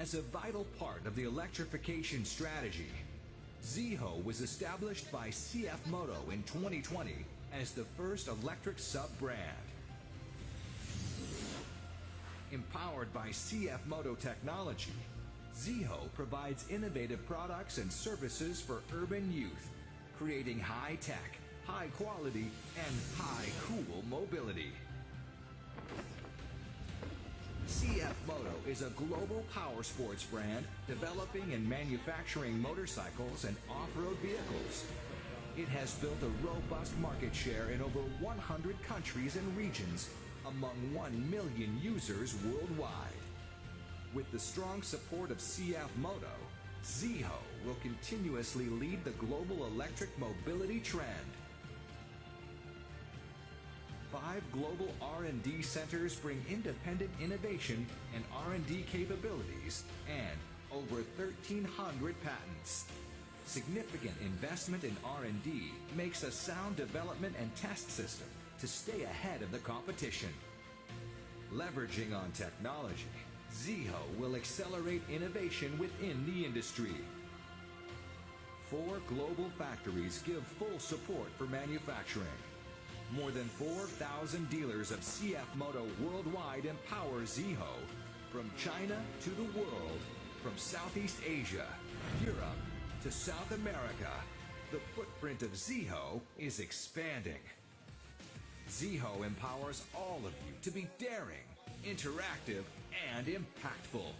As a vital part of the electrification strategy, Ziho was established by CF Moto in 2020 as the first electric sub-brand. Empowered by CF Moto technology, Ziho provides innovative products and services for urban youth, creating high-tech, high-quality, and high-cool mobility. CF Moto is a global power sports brand developing and manufacturing motorcycles and off-road vehicles. It has built a robust market share in over 100 countries and regions among 1 million users worldwide. With the strong support of CF Moto, Ziho will continuously lead the global electric mobility trend. 5 global R&D centers bring independent innovation and R&D capabilities and over 1,300 patents. Significant investment in R&D makes a sound development and test system to stay ahead of the competition. Leveraging on technology, Ziho will accelerate innovation within the industry. 4 global factories give full support for manufacturing. More than 4,000 dealers of CF Moto worldwide empower Ziho from China to the world, from Southeast Asia, Europe to South America. The footprint of Ziho is expanding. Ziho empowers all of you to be daring, interactive, and impactful.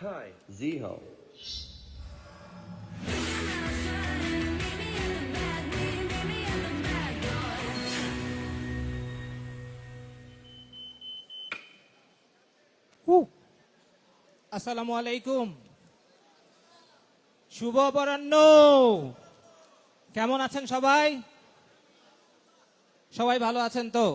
Hi, Ziho. আসসালামু আলাইকুম। শুভ অপরাহ্ন। কেমন আছেন সবাই? সবাই ভালো আছেন তো?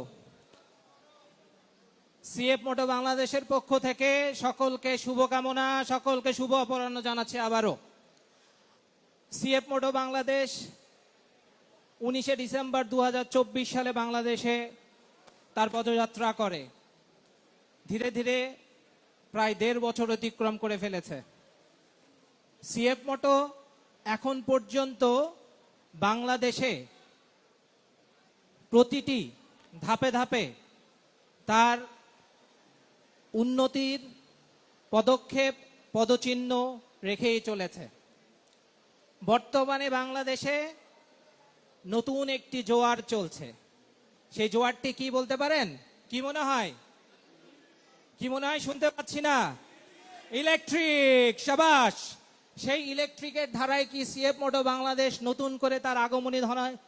CF মোটো বাংলাদেশের পক্ষ থেকে সকলকে শুভকামনা, সকলকে শুভ অপরাহ্ন জানাচ্ছি আবারও। সিএফ মোটো বাংলাদেশ 19শে ডিসেম্বর 2024 সালে বাংলাদেশে তার পদযাত্রা করে। ধীরে ধীরে প্রায় 1.5 বছর অতিক্রম করে ফেলেছে। সিএফ মোটো এখন পর্যন্ত বাংলাদেশে প্রতিটি ধাপে ধাপে তার উন্নতির পদক্ষেপ পদচিহ্ন রেখেই চলেছে। বর্তমানে বাংলাদেশে নতুন একটি জোয়ার চলছে। সেই জোয়ারটি কি বলতে পারেন? কি মনে হয়? কি মনে হয়? শুনতে পাচ্ছি না। ইলেকট্রিক। শাবাশ। সেই ইলেকট্রিকের ধারায় কি সিএফ মোটো বাংলাদেশ নতুন করে তার আগমনী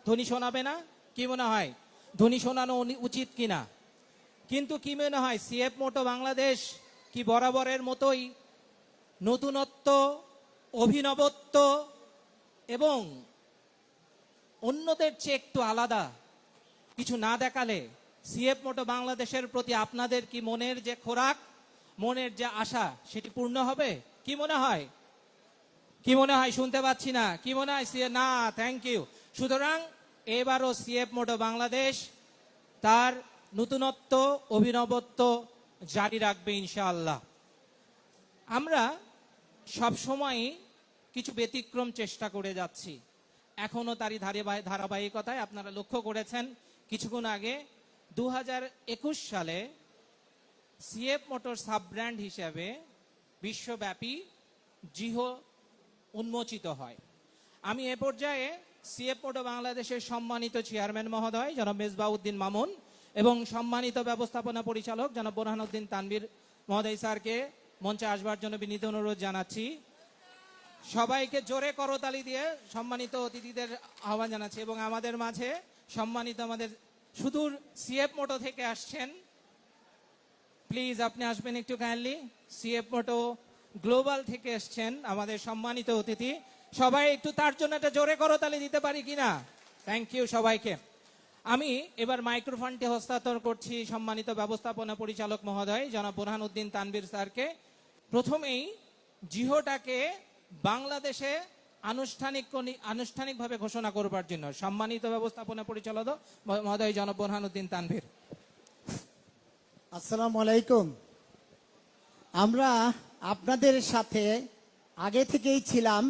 ধ্বনি শোনাবে না? কি মনে হয়? ধ্বনি শোনানো উচিত কিনা? কিন্তু কি মনে হয়, সিএফ মোটো বাংলাদেশ কি বরাবরের মতোই নতুনত্ব, অভিনবত্ব এবং অন্যদের চেয়ে একটু আলাদা কিছু না দেখালে সিএফ মোটো বাংলাদেশের প্রতি আপনাদের কি মনের যে খোরাক, মনের যে আশা, সেটি পূর্ণ হবে? কি মনে হয়? কি মনে হয়? শুনতে পাচ্ছি না। কি মনে হয়? না, থ্যাংক ইউ। সুতরাং এবারও সিএফ মোটো বাংলাদেশ তার নতুনত্ব, অভিনবত্ব জারি রাখবে ইনশাআল্লাহ। আমরা সবসময় কিছু ব্যতিক্রম চেষ্টা করে যাচ্ছি, এখনো তারই ধারাবাহিকতায় আপনারা লক্ষ্য করেছেন কিছুক্ষণ আগে 2021 সালে সিএফ মোটর সাব ব্র্যান্ড হিসেবে বিশ্বব্যাপী জিহো উন্মোচিত হয়। আমি এ পর্যায়ে সিএফ মোটো বাংলাদেশের সম্মানিত চেয়ারম্যান মহোদয় জনাব মেজবাউদ্দিন মামুন এবং সম্মানিত ব্যবস্থাপনা পরিচালক জনাব বোরহানউদ্দিন তানভীর মহোদয় স্যারকে মঞ্চে আসবার জন্য বিনীত অনুরোধ জানাচ্ছি। সবাইকে জোরে করতালি দিয়ে সম্মানিত অতিথিদের আহ্বান জানাচ্ছি। এবং আমাদের মাঝে সম্মানিত আমাদের সুদূর সিএফ মোটো থেকে আসছেন, প্লিজ আপনি আসবেন একটু কাইন্ডলি। সিএফ মোটো গ্লোবাল থেকে এসছেন আমাদের সম্মানিত অতিথি। সবাই একটু তার জন্য একটা জোরে করতালি দিতে পারি কিনা? থ্যাংক ইউ সবাইকে। আমি এবার মাইক্রোফোনটি হস্তান্তর করছি সম্মানিত ব্যবস্থাপনা পরিচালক মহোদয় জনাব বোরহানউদ্দিন তানভীর স্যারকে। প্রথমেই জিহোটাকে বাংলাদেশে আনুষ্ঠানিকভাবে ঘোষণা করবার জন্য সম্মানিত ব্যবস্থাপনা পরিচালক মহোদয় জনাব বোরহানউদ্দিন তানভীর। আসসালামু আলাইকুম। আমরা আপনাদের সাথে আগে থেকেই ছিলাম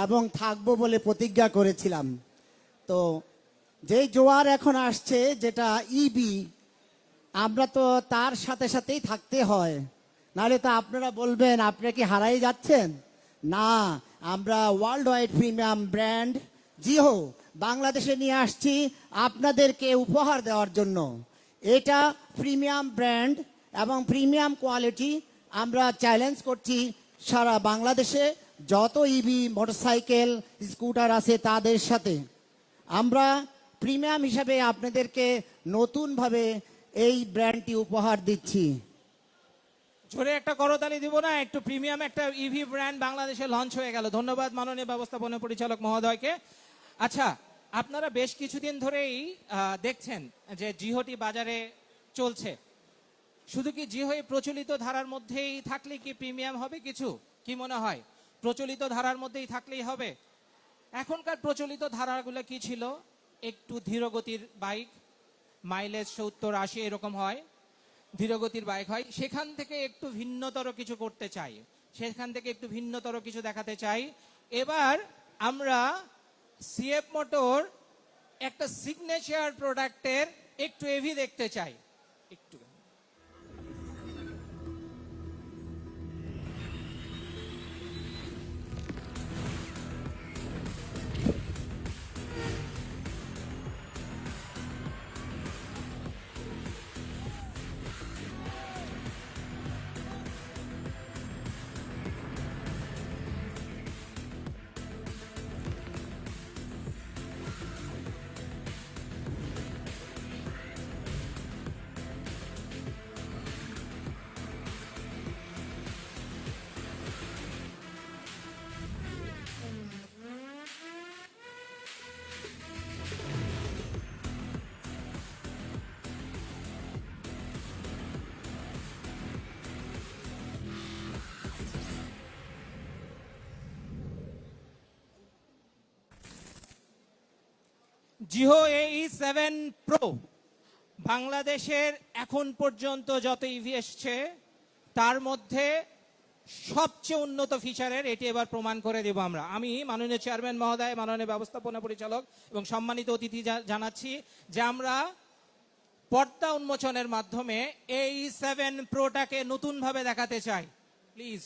এবং থাকবো বলে প্রতিজ্ঞা করেছিলাম। তো যেই জোয়ার এখন আসছে যেটা ইবি, আমরা তো তার সাথে সাথেই থাকতে হয়, নাহলে তো আপনারা বলবেন আপনারা কি হারাই যাচ্ছেন। না, আমরা ওয়ার্ল্ড ওয়াইড প্রিমিয়াম ব্র্যান্ড জিহো বাংলাদেশে নিয়ে আসছি আপনাদেরকে উপহার দেওয়ার জন্য। এটা প্রিমিয়াম ব্র্যান্ড এবং প্রিমিয়াম কোয়ালিটি। আমরা চ্যালেঞ্জ করছি সারা বাংলাদেশে যত ইভি মোটরসাইকেল স্কুটার আছে তাদের সাথে আমরা প্রিমিয়াম হিসাবে আপনাদেরকে নতুনভাবে এই ব্র্যান্ডটি উপহার দিচ্ছি। জোরে একটা করতালি দিব না? একটু প্রিমিয়াম একটা ইভি ব্র্যান্ড বাংলাদেশে লঞ্চ হয়ে গেল। ধন্যবাদ মাননীয় ব্যবস্থাপনা পরিচালক মহোদয়কে। আচ্ছা, আপনারা বেশ কিছুদিন ধরেই দেখছেন যে জিহোটি বাজারে চলছে। শুধু কি জিহো প্রচলিত ধারার মধ্যেই থাকলে কি প্রিমিয়াম হবে কিছু? কি মনে হয়? প্রচলিত ধারার মধ্যেই থাকলেই হবে? এখনকার প্রচলিত ধারাগুলো কি ছিল? একটু ধীরগতির বাইক, মাইলেজ 70-80 এরকম হয়, ধীরগতির বাইক হয়। সেখান থেকে একটু ভিন্নতর কিছু করতে চাই, সেখান থেকে একটু ভিন্নতর কিছু দেখাতে চাই। এবার আমরা সিএফ মোটর একটা সিগনেচার প্রোডাক্টের একটু এভি দেখতে চাই। একটু জিহো AE7 প্রো বাংলাদেশের এখন পর্যন্ত যত ইভি এসছে তার মধ্যে সবচেয়ে উন্নত ফিচারের এটি এবার প্রমাণ করে দেব আমরা। আমি মাননীয় চেয়ারম্যান মহোদয়, মাননীয় ব্যবস্থাপনা পরিচালক এবং সম্মানিত অতিথি জানাচ্ছি যে আমরা পর্দা উন্মোচনের মাধ্যমে AE7 প্রোটাকে নতুনভাবে দেখাতে চাই। প্লিজ।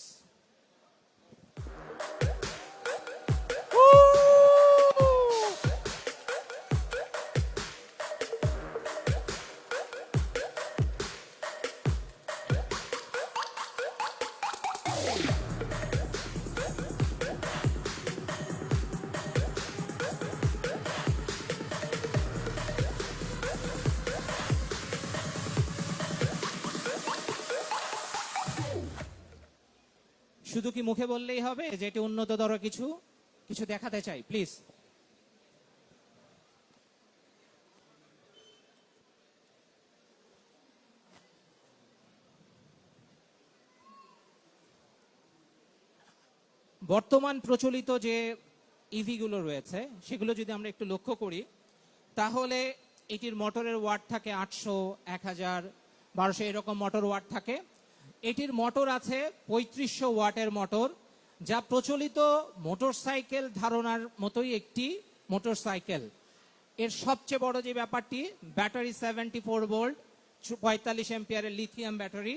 শুধু কি মুখে বললেই হবে যে এটি উন্নততর কিছু কিছু দেখাতে চাই? প্লিজ। বর্তমান প্রচলিত যে ইভিগুলো রয়েছে সেগুলো যদি আমরা একটু লক্ষ্য করি, তাহলে এটির মোটরের ওয়াট থাকে 800, 1000, 1200 এরকম মোটর ওয়াট থাকে। এটির মোটর আছে 3500 ওয়াটের মোটর, যা প্রচলিত মোটরসাইকেল ধারণার মতোই একটি মোটরসাইকেল। এর সবচেয়ে বড় যে ব্যাপারটি, ব্যাটারি 74 ভোল্ট, 45 এম্পিয়ারের লিথিয়াম ব্যাটারি।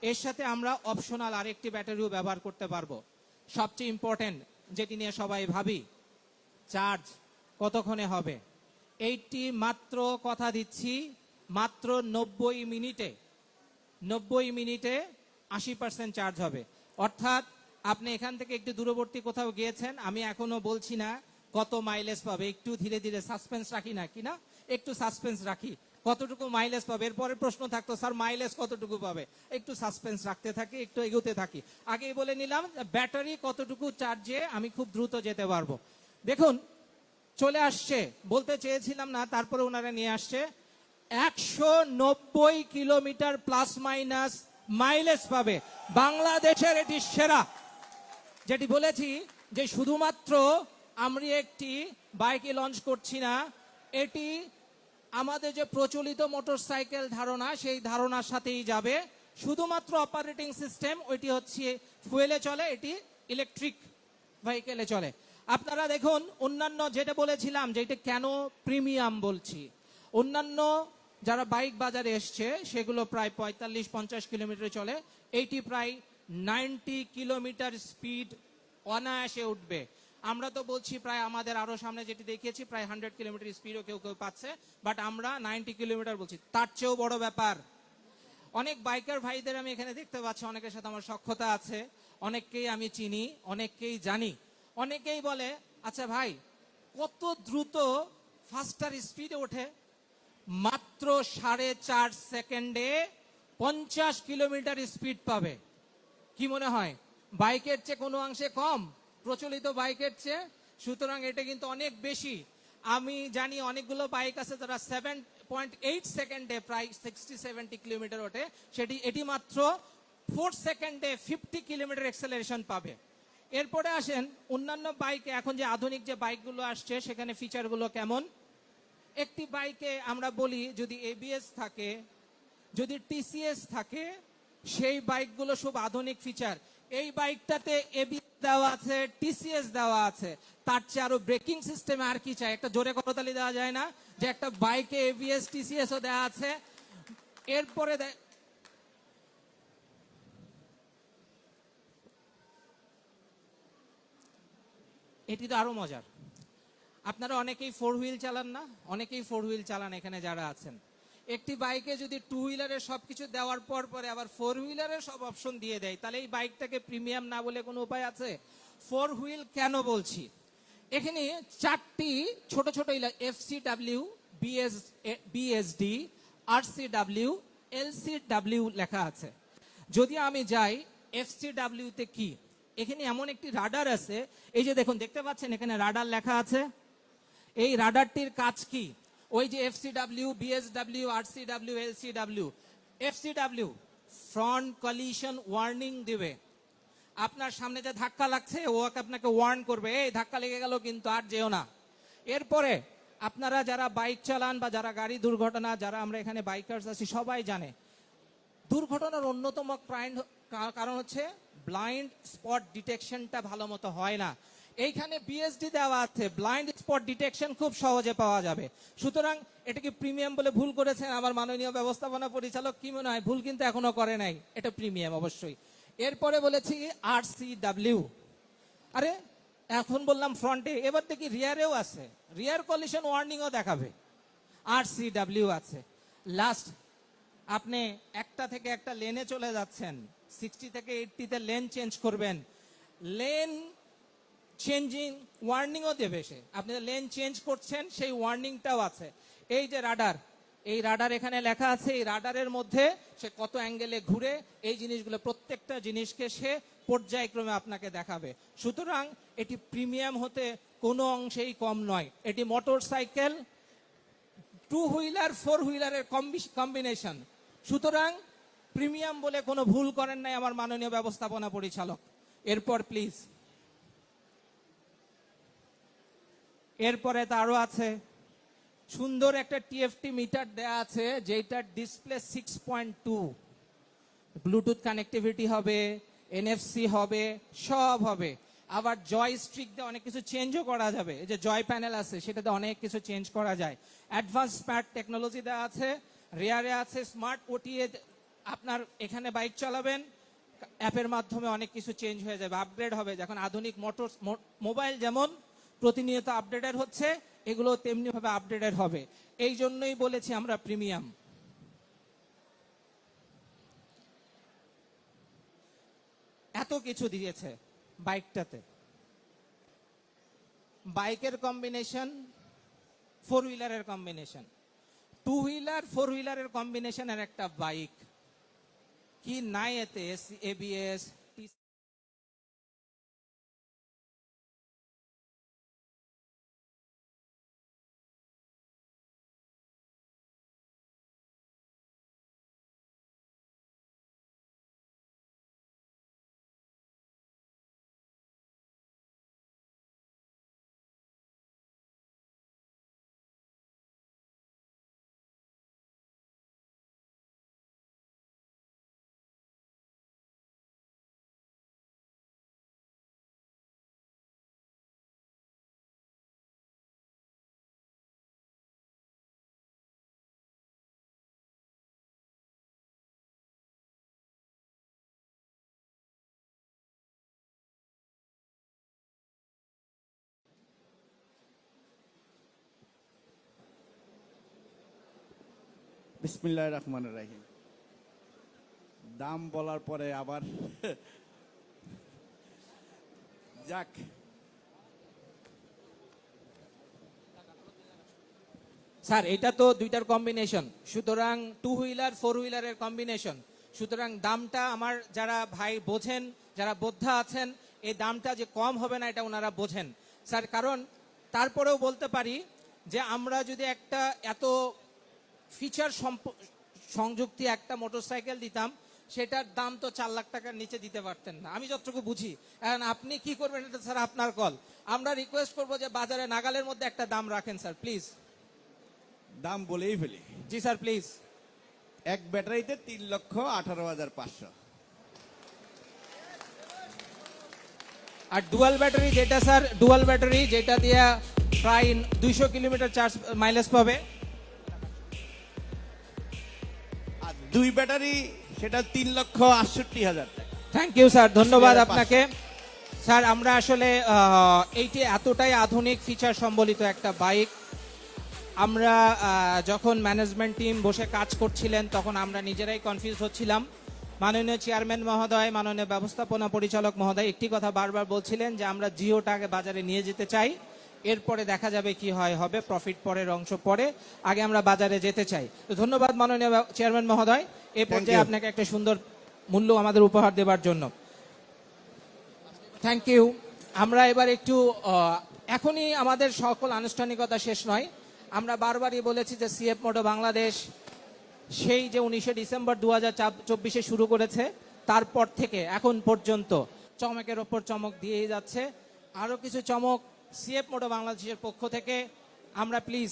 এর সাথে আমরা অপশনাল আরেকটি ব্যাটারিও ব্যবহার করতে পারবো। সবচেয়ে ইম্পর্টেন্ট যেটি নিয়ে সবাই ভাবি, চার্জ কতক্ষণে হবে। এইটি মাত্র কথা দিচ্ছি, মাত্র 90 মিনিটে 80% চার্জ হবে। অর্থাৎ আপনি এখান থেকে একটু দূরবর্তী কোথাও গিয়েছেন, আমি এখনো বলছি না কত মাইলেজ পাবে, একটু ধীরে ধীরে সাসপেন্স রাখি না কিনা, একটু সাসপেন্স রাখি কতটুকু মাইলেজ পাবে। এরপরে প্রশ্ন থাকতো, স্যার মাইলেজ কতটুকু পাবে, একটু সাসপেন্স রাখতে থাকি, একটু এগোতে থাকি। আগেই বলে নিলাম ব্যাটারি কতটুকু চার্জে আমি খুব দ্রুত যেতে পারবো। দেখুন চলে আসছে, বলতে চেয়েছিলাম না, তারপরে ওনারা নিয়ে আসছে 190 কিলোমিটার প্লাস মাইনাস মাইলেজ পাবে। বাংলাদেশের এটি সেরা। যেটি বলেছি যে শুধুমাত্র আমরা একটি বাইকে লঞ্চ করছি না, এটি আমাদের যে প্রচলিত মোটরসাইকেল ধারণা সেই ধারণার সাথেই যাবে। শুধুমাত্র অপারেটিং সিস্টেম ওইটি হচ্ছে ফুয়েলে চলে, এটি ইলেকট্রিক ভেহিকেলে চলে। আপনারা দেখুন অন্যান্য যেটা বলেছিলাম যে এটা কেন প্রিমিয়াম বলছি, অন্যান্য যারা বাইক বাজারে এসছে সেগুলো প্রায় 45-50 কিলোমিটার চলে, এইটি প্রায় 90 কিলোমিটার স্পিড অনায়াসে উঠবে। আমরা তো বলছি প্রায় আমাদের আরো সামনে যেটি দেখিয়েছি প্রায় 100 কিলোমিটার স্পিডও কেউ কেউ পাচ্ছে, বাট আমরা 90 কিলোমিটার বলছি। তার চেয়েও বড় ব্যাপার, অনেক বাইকার ভাইদের আমি এখানে দেখতে পাচ্ছি, অনেকের সাথে আমার সখ্যতা আছে, অনেককেই আমি চিনি, অনেককেই জানি। অনেকেই বলে, আচ্ছা ভাই কত দ্রুত ফাস্টার স্পিডে ওঠে? মাত্র 4.5 সেকেন্ডে 50 কিলোমিটার স্পিড পাবে। কি মনে হয় বাইকের চেয়ে কোনো অংশে কম প্রচলিত বাইকের চেয়ে? সুতরাং এটা কিন্তু অনেক বেশি। আমি জানি অনেকগুলো বাইক আছে যারা 7.8 সেকেন্ডে প্রায় 60-70 কিলোমিটার ওঠে, এটি মাত্র 4 সেকেন্ডে 50 কিলোমিটার অ্যাক্সেলারেশন পাবে। এরপরে আসেন অন্যান্য বাইকে, এখন যে আধুনিক যে বাইকগুলো আসছে সেখানে ফিচারগুলো কেমন। একটি বাইকে আমরা বলি যদি এবিএস থাকে, যদি টিসিএস থাকে, সেই বাইকগুলো সব আধুনিক ফিচার। এই বাইকটাতে এবিএস দেওয়া আছে, টিসিএস দেওয়া আছে, তার চেয়ে আরো ব্রেকিং সিস্টেমে আর কি চাই? একটা জোরে করতালি দেওয়া যায় না যে একটা বাইকে এবিএস টিসিএস ও দেওয়া আছে। এরপরে এটি তো আরো মজার। আপনারা অনেকেই 4 হুইল চালান না? অনেকেই 4 হুইল চালান এখানে যারা আছেন। একটি বাইকে যদি 2 হুইলারের সবকিছু দেওয়ার পরে আবার 4 হুইলারের সব অপশন দিয়ে দেয়, তাহলে এই বাইকটাকে প্রিমিয়াম না বলে কোনো উপায় আছে? 4 হুইল কেন বলছি, এখানে 4টি ছোট ছোট এফসিডব্লিউ, বিএসডি, আরসিডব্লিউ, এলসিডব্লিউ লেখা আছে। যদি আমি যাই এফসিডব্লিউ তে কি, এখানে এমন একটি রাডার আছে, এই যে দেখুন দেখতে পাচ্ছেন এখানে রাডার লেখা আছে। এই রাডারটির কাজ কি? ওই যে এফসিডব্লিউ, বিএসডব্লিউ, আরসিডব্লিউ, এলসিডব্লিউ। এফসিডব্লিউ ফ্রন্ট কলিশন ওয়ার্নিং দিবে। আপনার সামনে যে ধাক্কা লাগছে ও আপনাকে ওয়ার্ন করবে, এই ধাক্কা লেগে গেল কিন্তু আর যেও না। এরপরে আপনারা যারা বাইক চালান বা যারা গাড়ি দুর্ঘটনা, যারা আমরা এখানে বাইকার্স আছি সবাই জানে দুর্ঘটনার অন্যতম কারণ হচ্ছে ব্লাইন্ড স্পট ডিটেকশনটা ভালো মতো হয় না। এইখানে বিএসডি দেওয়া আছে, ব্লাইন্ড স্পট ডিটেকশন খুব সহজে পাওয়া যাবে। সুতরাং এটাকে প্রিমিয়াম বলে ভুল করেছেন আমার মাননীয় ব্যবস্থাপনা পরিচালক। কি মনে হয়? ভুল কিন্তু এখনো করে নাই, এটা প্রিমিয়াম অবশ্যই। এরপরে বলেছি আরসিডব্লিউ। আরে এখন বললাম ফ্রন্টে, এবার দেখি রিয়ারেও আছে, রিয়ার কলিশন ওয়ার্নিংও দেখাবে, আরসিডব্লিউ আছে। লাস্ট আপনি একটা থেকে একটা লেনে চলে যাচ্ছেন, 60 থেকে 80-তে লেন চেঞ্জ করবেন, লেন চেঞ্জিং ওয়ার্নিংও দেবে সে। আপনি লেন চেঞ্জ করছেন সেই ওয়ার্নিংটাও আছে। এই যে রাডার, এই রাডার এখানে লেখা আছে, এই রাডারের মধ্যে সে কত অ্যাঙ্গেলে ঘুরে এই জিনিসগুলো প্রত্যেকটা জিনিসকে সে পর্যায়ক্রমে আপনাকে দেখাবে। সুতরাং এটি প্রিমিয়াম হতে কোনো অংশেই কম নয়। এটি মোটরসাইকেল 2 হুইলার 4 হুইলারের কম্বিনেশন। সুতরাং প্রিমিয়াম বলে কোনো ভুল করেন নাই আমার মাননীয় ব্যবস্থাপনা পরিচালক। এরপর প্লিজ এরপরে তারও আছে সুন্দর একটা টিএফটি মিটার দেয়া আছে, যেটার ডিসপ্লে 6.2, ব্লুটুথ কানেক্টিভিটি হবে, এনএফসি হবে, সব হবে। আবার জয় স্ট্রিক দিয়ে অনেক কিছু চেঞ্জও করা যাবে। এই যে জয় প্যানেল আছে সেটাতে অনেক কিছু চেঞ্জ করা যায়। অ্যাডভান্স স্মার্ট টেকনোলজি দেওয়া আছে, রেয়ারে আছে স্মার্ট ওটিএ। আপনার এখানে বাইক চালাবেন, অ্যাপের মাধ্যমে অনেক কিছু চেঞ্জ হয়ে যাবে, আপগ্রেড হবে। যখন আধুনিক মোবাইল যেমন প্রতিনিয়ত আপডেটেড হচ্ছে, এগুলো তেমনি ভাবে আপডেটেড হবে। এই জন্যই বলেছি আমরা প্রিমিয়াম। এত কিছু দিয়েছে বাইকটাতে। বাইকের কম্বিনেশন, ফোর হুইলারের কম্বিনেশন, টু হুইলার ফোর হুইলারের কম্বিনেশনের একটা বাইক, কি নাই এতে? এবিএস, বিসমিল্লাহির রহমানির রহিম। দাম বলার পরে আবার যাক, স্যার এটা তো দুইটার কম্বিনেশন, সুতরাং টু হুইলার ফোর হুইলারের কম্বিনেশন। সুতরাং দামটা আমার যারা ভাই বোঝেন, যারা বোদ্ধা আছেন, এই দামটা যে কম হবে না এটা ওনারা বোঝেন স্যার। কারণ তারপরেও বলতে পারি যে আমরা যদি একটা এত ফিচার সংযুক্তি একটা মোটরসাইকেল দিতাম, সেটার দাম তো 4 লাখ টাকার নিচে দিতে পারতেন না, আমি যতটুকু বুঝি। এখন আপনি কি করবেন এটা স্যার আপনার কল। আমরা রিকোয়েস্ট করবো যে বাজারে নাগালের মধ্যে একটা দাম রাখেন স্যার, প্লিজ। দাম বলেই ফেলি। জি স্যার প্লিজ। এক ব্যাটারিতে 3,18,500। আর ডুয়াল ব্যাটারি যেটা স্যার, ডুয়াল ব্যাটারি যেটা দিয়ে প্রায় 200 কিলোমিটার চার্জ মাইলেজ পাবে। আর 2 ব্যাটারি সেটা 3,68,000 টাকা। থ্যাংক ইউ স্যার, ধন্যবাদ আপনাকে স্যার। আমরা আসলে এইটি এতটাই আধুনিক ফিচার সম্বলিত একটা বাইক, আমরা যখন ম্যানেজমেন্ট টিম বসে কাজ করছিলেন তখন আমরা নিজেরাই কনফিউজ হচ্ছিলাম। মাননীয় চেয়ারম্যান মহোদয়, মাননীয় ব্যবস্থাপনা পরিচালক মহোদয় একটি কথা বারবার বলছিলেন যে আমরা জিওটাকে বাজারে নিয়ে যেতে চাই, এরপরে দেখা যাবে কি হয় হবে, প্রফিট পরের অংশ পরে, আগে আমরা বাজারে যেতে চাই। তো ধন্যবাদ মাননীয় চেয়ারম্যান মহোদয় এই পর্যায়ে আপনাকে একটা সুন্দর মূল্য আমাদের উপহার দেবার জন্য। Thank you. আমরা এবার একটু এখনই আমাদের সকল আনুষ্ঠানিকতা শেষ নয়, আমরা বারবারই বলেছি যে সিএফ মোটো বাংলাদেশ সেই যে 19শে ডিসেম্বর 2024 শুরু করেছে, তারপর থেকে এখন পর্যন্ত চমকের ওপর চমক দিয়েই যাচ্ছে। আরো কিছু চমক সিএফ মোটো বাংলাদেশের পক্ষ থেকে আমরা প্লিজ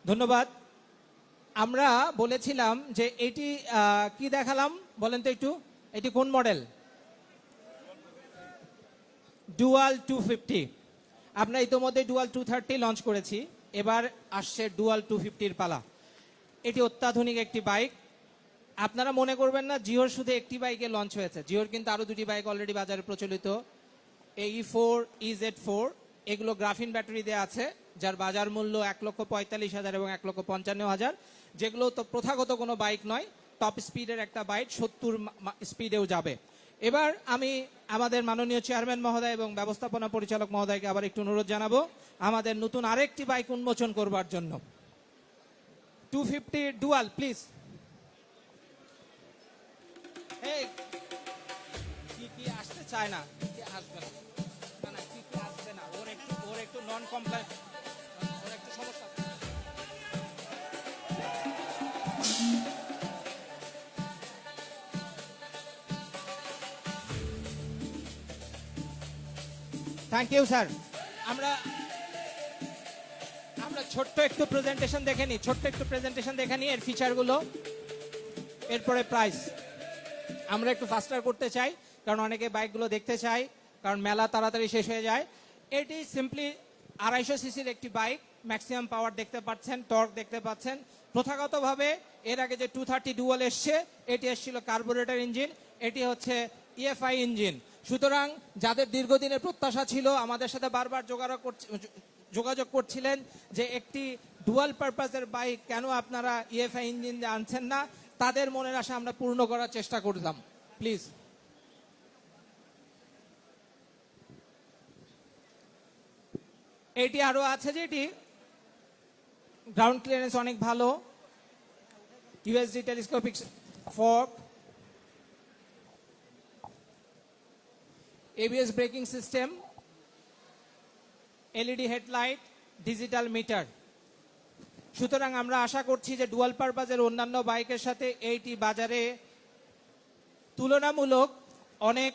ধন্যবাদ। আমরা বলেছিলাম যে এটি কি দেখালাম বলেন তো একটু, এটি কোন মডেল? ডুয়াল 250। আমরা ইতোমধ্যে ডুয়াল 230 লঞ্চ করেছি, এবার আসছে ডুয়াল 250-র পালা। এটি অত্যাধুনিক একটি বাইক। আপনারা মনে করবেন না জিওর শুধু একটি বাইকে লঞ্চ হয়েছে, জিওর কিন্তু আরো দুটি বাইক অলরেডি বাজারে প্রচলিত, AE4, EZ4। এগুলো গ্রাফিন ব্যাটারি দেওয়া আছে, যার বাজার মূল্য 1,45,000 এবং 1,55,000, যেগুলো তো প্রথাগত কোনো বাইক নয়, টপ স্পিডের একটা বাইক, 70 স্পিডেও যাবে। এবার আমি আমাদের মাননীয় চেয়ারম্যান মহোদয় এবং ব্যবস্থাপনা পরিচালক মহোদয়কে আবার একটু অনুরোধ জানাবো আমাদের নতুন আরেকটি বাইক উন্মোচন করবার জন্য। 250 ডুয়াল প্লিজ। এই কি আসতে চায় না, কি আসবে না, না না কি আসবে না, ওর একটু নন কমপ্লায়েন্ট, ওর একটু সমস্যা। Thank you sir. আমরা ছোট্ট একটু প্রেজেন্টেশন দেখে নিই, এর ফিচারগুলো, এরপরে প্রাইস। আমরা একটু ফাস্টার করতে চাই কারণ অনেকে বাইকগুলো দেখতে চাই, কারণ মেলা তাড়াতাড়ি শেষ হয়ে যায়। এটি সিম্পলি 250 সিসির একটি বাইক, ম্যাক্সিমাম পাওয়ার দেখতে পাচ্ছেন, টর্ক দেখতে পাচ্ছেন। প্রথাগতভাবে এর আগে যে 230 ডুয়াল এসছে, এটি এসেছিল কার্বোরেটর ইঞ্জিন, এটি হচ্ছে EFI ইঞ্জিন। সুতরাং যাদের দীর্ঘদিনের প্রত্যাশা ছিল, আমাদের সাথে বারবার যোগাযোগ করছিলেন যে একটি ডুয়াল পারপাসের বাইক কেন আপনারা EFI ইঞ্জিন আনছেন না, তাদের মনের আশা আমরা পূর্ণ করার চেষ্টা করলাম। প্লিজ। এটি আরো আছে, যেটি গ্রাউন্ড ক্লিয়ারেন্স অনেক ভালো, USD telescopic fork, ABS braking system, LED headlight, digital meter. সুতরাং আমরা আশা করছি যে ডুয়াল পারপাসের অন্যান্য বাইকের সাথে এইটি বাজারে তুলনামূলক অনেক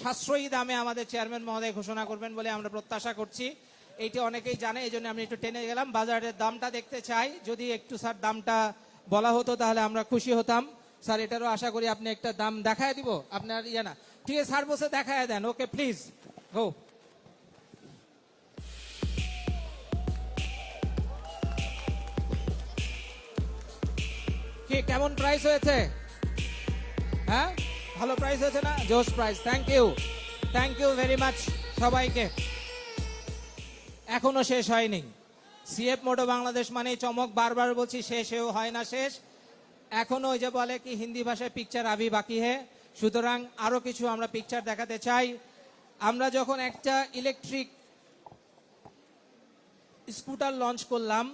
সাশ্রয়ী দামে আমাদের চেয়ারম্যান মহোদয় ঘোষণা করবেন বলে আমরা প্রত্যাশা করছি। এইটি অনেকেই জানে, এই জন্য আমি একটু টেনে গেলাম, বাজারের দামটা দেখতে চাই। যদি একটু স্যার দামটা বলা হতো তাহলে আমরা খুশি হতাম। স্যার এটারও আশা করি আপনি একটা দাম দেখায় দিব, আপনার ইয়ে না, ঠিক আছে স্যার বসে দেখায় দেন, ওকে প্লিজ গো। কি কেমন প্রাইস হয়েছে? হ্যাঁ ভালো প্রাইস হয়েছে না? জোস price. Thank you very much সবাইকে। এখনো শেষ হয়নি। CF মোটো বাংলাদেশ মানেই চমক, বারবার বলছি, শেষেও হয় না শেষ। এখনো ওই যে বলে কি হিন্দি ভাষায় পিকচার আভি বাকি হে, সুতরাং আরো কিছু আমরা পিকচার দেখাতে চাই। আমরা যখন একটা ইলেকট্রিক স্কুটার লঞ্চ করলাম,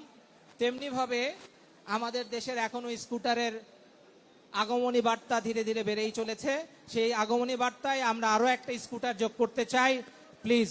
তেমনি ভাবে আমাদের দেশের এখনো স্কুটারের আগমনী বার্তা ধীরে ধীরে বেড়েই চলেছে। সেই আগমনী বার্তায় আমরা আরো একটা স্কুটার যোগ করতে চাই, প্লিজ।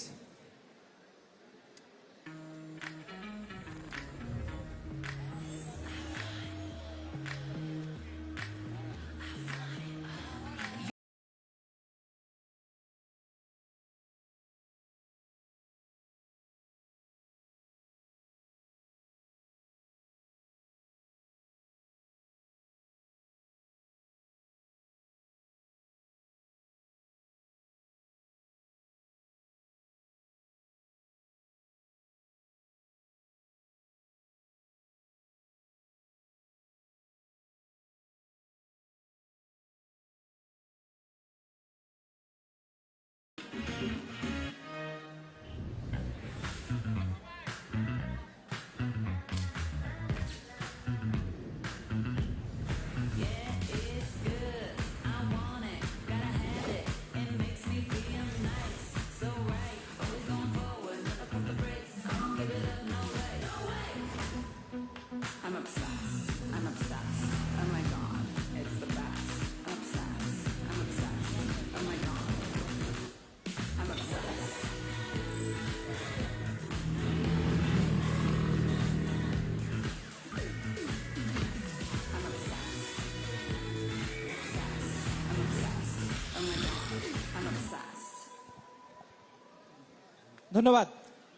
ধন্যবাদ।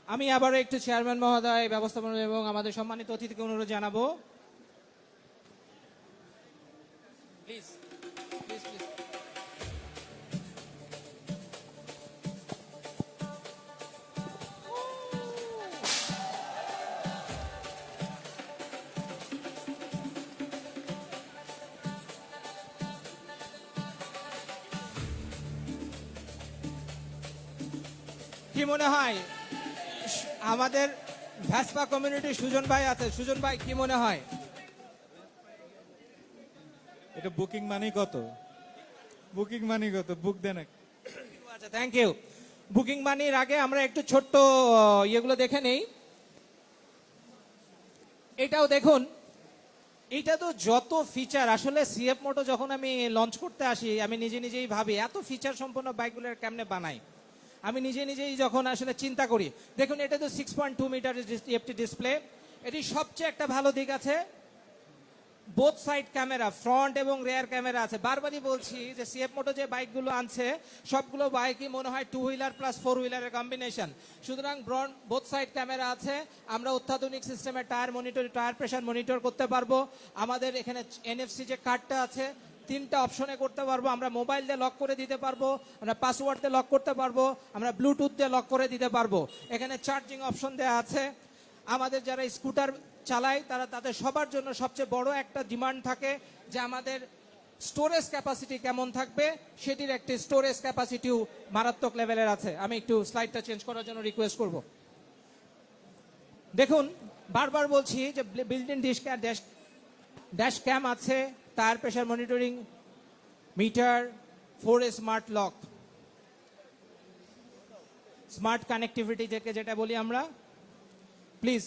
আমি আবারও একটু চেয়ারম্যান মহোদয়, ব্যবস্থাপনা এবং আমাদের সম্মানিত অতিথিকে অনুরোধ জানাবো প্লিজ প্লিজ প্লিজ। কি মনে হয় আমাদের ভ্যাসপা কমিউনিটি সুজন ভাই আছে, সুজন ভাই কি মনে হয়? এটা বুকিং মানি কত? বুকিং মানি কত? বুক দেন এক। আচ্ছা, থ্যাংক ইউ। বুকিং মানির আগে আমরা একটু ছোট্ট ইয়েগুলো দেখে নেই। এটাও দেখুন, এটা তো যত ফিচার, আসলে সিএফ মোটো যখন আমি লঞ্চ করতে আসি আমি নিজেই ভাবি এত ফিচার সম্পন্ন বাইকগুলোর কেমনে বানাই। আমি নিজেই যখন আসলে চিন্তা করি, দেখুন এটা তো 6.2 মিটার টিএফটি ডিসপ্লে। এটি সবচেয়ে একটা ভালো দিক আছে, বোথ সাইড ক্যামেরা, ফ্রন্ট এবং রেয়ার ক্যামেরা আছে। বারবারই বলছি যে সিএফ মোটো যে বাইকগুলো আনছে সবগুলো বাইকই মনে হয় 2 হুইলার প্লাস 4 হুইলারের কম্বিনেশন। সুতরাং বোথ সাইড ক্যামেরা আছে। আমরা অত্যাধুনিক সিস্টেমে tyre monitor, tyre pressure monitor করতে পারবো। আমাদের এখানে এনএফসি যে কার্ডটা আছে 3টা অপশনে করতে পারবো। আমরা মোবাইল দিয়ে লক করে দিতে পারবো, আমরা পাসওয়ার্ড দিয়ে লক করতে পারবো, আমরা ব্লুটুথ দিয়ে লক করে দিতে পারবো। এখানে চার্জিং অপশন দেওয়া আছে। আমাদের যারা স্কুটার চালায় তাদের সবার জন্য সবচেয়ে বড় একটা ডিমান্ড থাকে যে আমাদের স্টোরেজ ক্যাপাসিটি কেমন থাকবে, সেটির একটি স্টোরেজ ক্যাপাসিটিও মারাত্মক লেভেলের আছে। আমি একটু স্লাইডটা চেঞ্জ করার জন্য রিকোয়েস্ট করব। দেখুন, বারবার বলছি যে বিল্ট ইন ড্যাশ ক্যাম আছে, tyre pressure monitoring meter, 4 smart lock, smart connectivity যেটা বলি আমরা। প্লিজ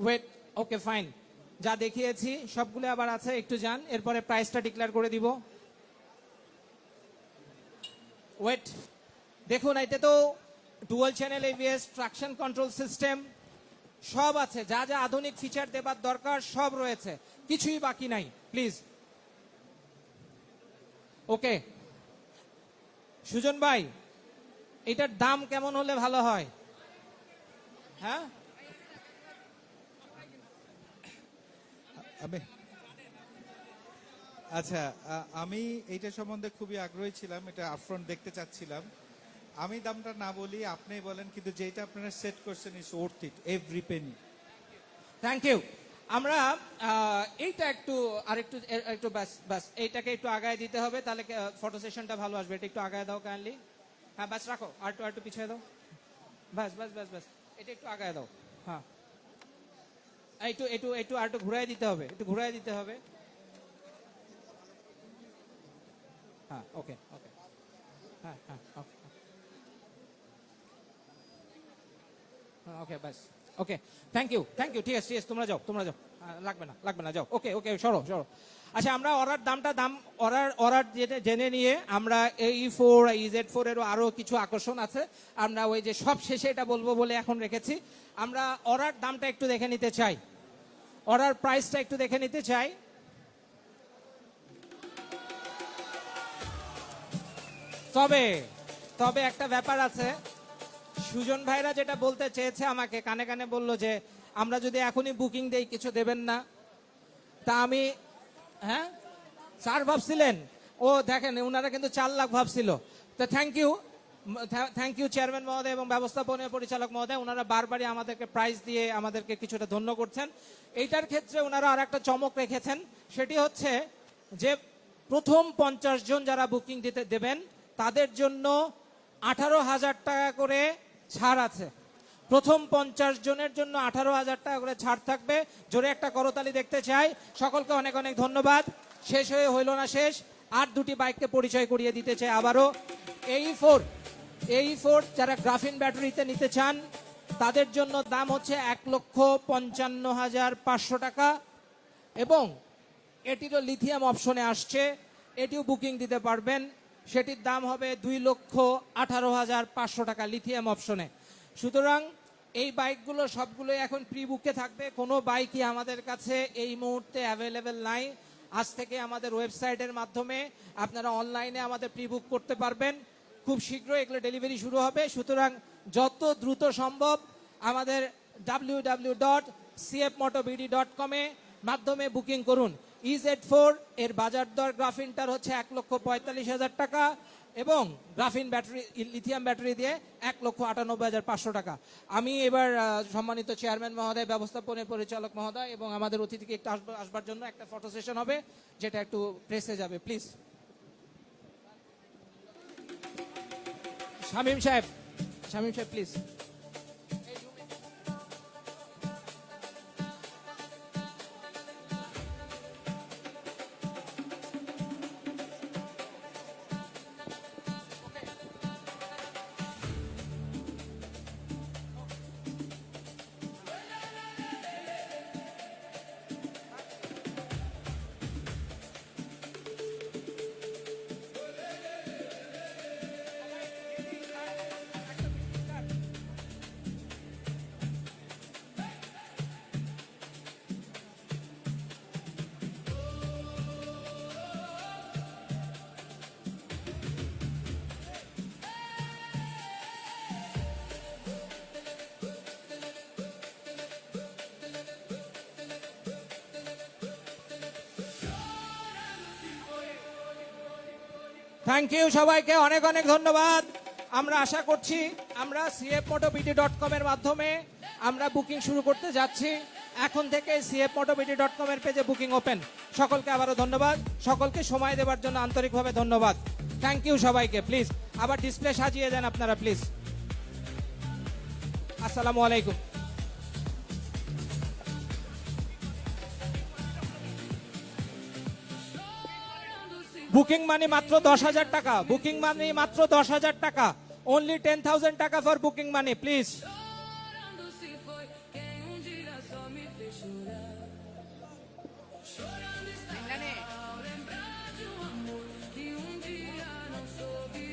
ওয়েট, ওকে ফাইন, যা দেখিয়েছি সবগুলো আবার আছে, একটু যান, এরপরে প্রাইসটা ডিক্লেয়ার করে দিব। ওয়েট, দেখুন এটা তো dual channel ABS, traction control system সব আছে, যা যা আধুনিক ফিচার দেবার দরকার সব রয়েছে, কিছুই বাকি নাই। Please okay. সুজন ভাই, এটার দাম কেমন হলে ভালো হয়? হ্যাঁ, আচ্ছা, আমি এইটা সম্বন্ধে খুবই আগ্রহী ছিলাম, এটা আপফ্রন্ট দেখতে চাচ্ছিলাম। আমি দামটা না বলি, আপনি বলেন, কিন্তু যেটা আপনারা সেট করছেন is worth it, every penny. Thank you. আমরা এইটা একটু আরেকটু একটু বাস এইটাকে একটু আগায় দিতে হবে, তাহলে ফটো সেশনটা ভালো আসবে। এটা একটু আগায় দাও কাইন্ডলি। হ্যাঁ, বাস রাখো, আর একটু পিছিয়ে দাও। বাস বাস বাস বাস, এটা একটু আগায় দাও। হ্যাঁ, একটু একটু একটু আর একটু ঘুরাই দিতে হবে, একটু ঘুরাই দিতে হবে। হ্যাঁ, ওকে ওকে, হ্যাঁ হ্যাঁ ওকে ওকে, বাস ওকে, থ্যাংক ইউ থ্যাংক ইউ। ঠিক আছে, তোমরা যাও, তোমরা যাও, লাগবে না, যাও। ওকে ওকে, সরো সরো। আচ্ছা, আমরা অর্ডার যেটা জেনে নিয়ে আমরা E4 EZ4 এরও আরো কিছু আকর্ষণ আছে, আমরা ওই যে সব শেষে এটা বলবো বলে এখন রেখেছি। আমরা অর্ডার দামটা একটু দেখে নিতে চাই, অর্ডার প্রাইসটা একটু দেখে নিতে চাই। তবে একটা ব্যাপার আছে, সুজন ভাইরা যেটা বলতে চেয়েছে আমাকে কানে কানে বলল যে আমরা যদি এখনই বুকিং দেই কিছু দেবেন না। তা আমি, হ্যাঁ, 4 ভাবছিলেন? ও দেখেন, ওনারা কিন্তু 4 লাখ ভাবছিল। তো থ্যাংক ইউ চেয়ারম্যান মহোদয় এবং ব্যবস্থাপনীয় পরিচালক মহোদয়, ওনারা বারবারই আমাদেরকে প্রাইজ দিয়ে আমাদেরকে কিছুটা ধন্য করছেন। এইটার ক্ষেত্রে ওনারা আর একটা চমক রেখেছেন, সেটি হচ্ছে যে প্রথম 50 জন যারা বুকিং দিতে দেবেন তাদের জন্য 18,000 টাকা করে ছাড় আছে। প্রথম 50 জনের জন্য 18,000 টাকা করে ছাড় থাকবে। জোরে একটা করতালি দেখতে চাই। সকলকে অনেক অনেক ধন্যবাদ। শেষ হয়ে হইল না শেষ, আর দুটি বাইককে পরিচয় করিয়ে দিতে চাই আবারও। AE4 যারা গ্রাফিন ব্যাটারিতে নিতে চান তাদের জন্য দাম হচ্ছে 1,55,500 টাকা, এবং এটিরও লিথিয়াম অপশনে আসছে, এটিও বুকিং দিতে পারবেন। সেটির দাম হবে 2,18,500 টাকা লিথিয়াম অপশনে। সুতরাং এই বাইকগুলো সবগুলোই এখন প্রি বুকে থাকবে, কোনো বাইকই আমাদের কাছে এই মুহূর্তে অ্যাভেলেবেল নাই। আজ থেকে আমাদের ওয়েবসাইটের মাধ্যমে আপনারা অনলাইনে আমাদের প্রি বুক করতে পারবেন। খুব শীঘ্রই এগুলো ডেলিভারি শুরু হবে। সুতরাং যত দ্রুত সম্ভব আমাদের www.cfmotobd.com এ মাধ্যমে বুকিং করুন। EZ4 এর বাজার দর গ্রাফিনটার হচ্ছে 1,45,000 টাকা এবং গ্রাফিন ব্যাটারি লিথিয়াম ব্যাটারি দিয়ে 1,98,500 টাকা। আমি এবার সম্মানিত চেয়ারম্যান মহোদয়, ব্যবস্থাপনা পরিচালক মহোদয় এবং আমাদের অতিথিকে একটু আসবার জন্য একটা ফটো সেশন হবে, যেটা একটু প্রেসে যাবে প্লিজ। শামীম সাহেব প্লিজ। থ্যাংক ইউ সবাইকে, অনেক অনেক ধন্যবাদ। আমরা আশা করছি আমরা cfmotobd.com এর মাধ্যমে আমরা বুকিং শুরু করতে যাচ্ছি। এখন থেকে cfmotobd.com এর পেজে বুকিং ওপেন। সকলকে আবারও ধন্যবাদ, সকলকে সময় দেওয়ার জন্য আন্তরিকভাবে ধন্যবাদ। থ্যাংক ইউ সবাইকে। প্লিজ আবার ডিসপ্লে সাজিয়ে দেন আপনারা প্লিজ। আসসালামু আলাইকুম। বুকিং মানি মাত্র 10,000 টাকা, বুকিং মানি মাত্র 10,000 টাকা, only 10,000 টাকা for booking money please. Chorando se foi quem dia só me fez chorar. Chorando está ao lembrar de um amor que dia não soube